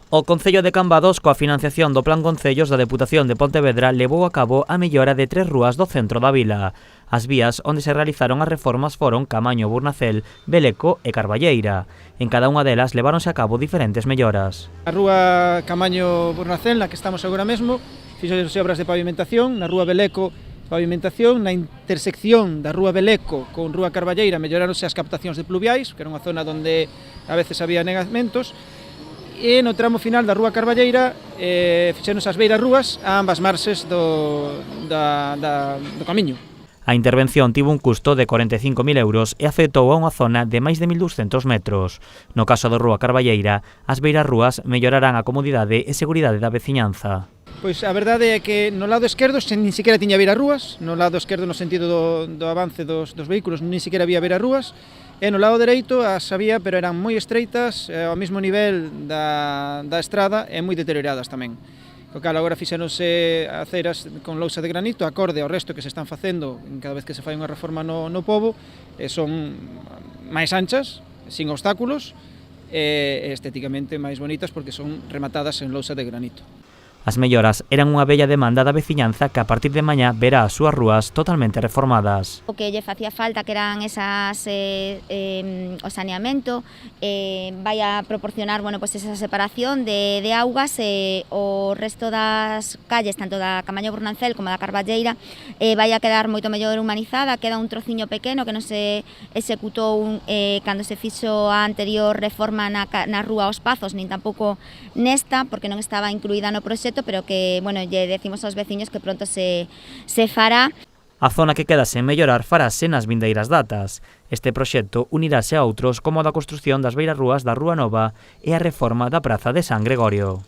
O Concello de Cambados, coa financiación do Plan Concellos da Deputación de Pontevedra, levou a cabo a mellora de 3 rúas do centro da vila. As vías onde se realizaron as reformas foron Camaño, Burnacel, Beleco e Carballeira. En cada unha delas leváronse a cabo diferentes melloras. A rúa Camaño Burnacel, na que estamos agora mesmo, fixéronse obras de pavimentación, na rúa Beleco pavimentación, na intersección da rúa Beleco con rúa Carballeira melloráronse as captacións de pluviais, que era unha zona onde a veces había negamentos, e no tramo final da rúa Carballeira fixéronse as beiras rúas a ambas marxes do camiño. A intervención tivo un custo de 45.000 euros e afectou a unha zona de máis de 1.200 metros. No caso da rúa Carballeira, as beiras rúas mellorarán a comodidade e seguridade da veciñanza. Pois a verdade é que no lado esquerdo nin siquiera tiña beiras rúas, no lado esquerdo no sentido do avance dos vehículos nin siquiera había beiras rúas, e no lado dereito as había, pero eran moi estreitas, ao mesmo nivel da estrada e moi deterioradas tamén. Co cal agora fixéronse aceras con lousa de granito, acorde ao resto que se están facendo cada vez que se fai unha reforma no pobo, son máis anchas, sin obstáculos, e estéticamente máis bonitas porque son rematadas en lousa de granito. As melloras eran unha bella demanda da veciñanza que a partir de mañá verá as súas rúas totalmente reformadas. O que lle facía falta que eran esas o saneamento, vai a proporcionar esa separación de augas e o resto das calles, tanto da Camaño Burnacel como da Carballeira, vai a quedar moito mellor humanizada, queda un trociño pequeno que non se executou cando se fixo a anterior reforma na rúa Os Pazos, nin tampouco nesta, porque non estaba incluída no proxecto, pero que, lle decimos aos veciños que pronto se fará. A zona que queda sen mellorar farase nas vindeiras datas. Este proxecto unirase a outros como a da construción das beiras rúas da Rúa Nova e a reforma da Praza de San Gregorio.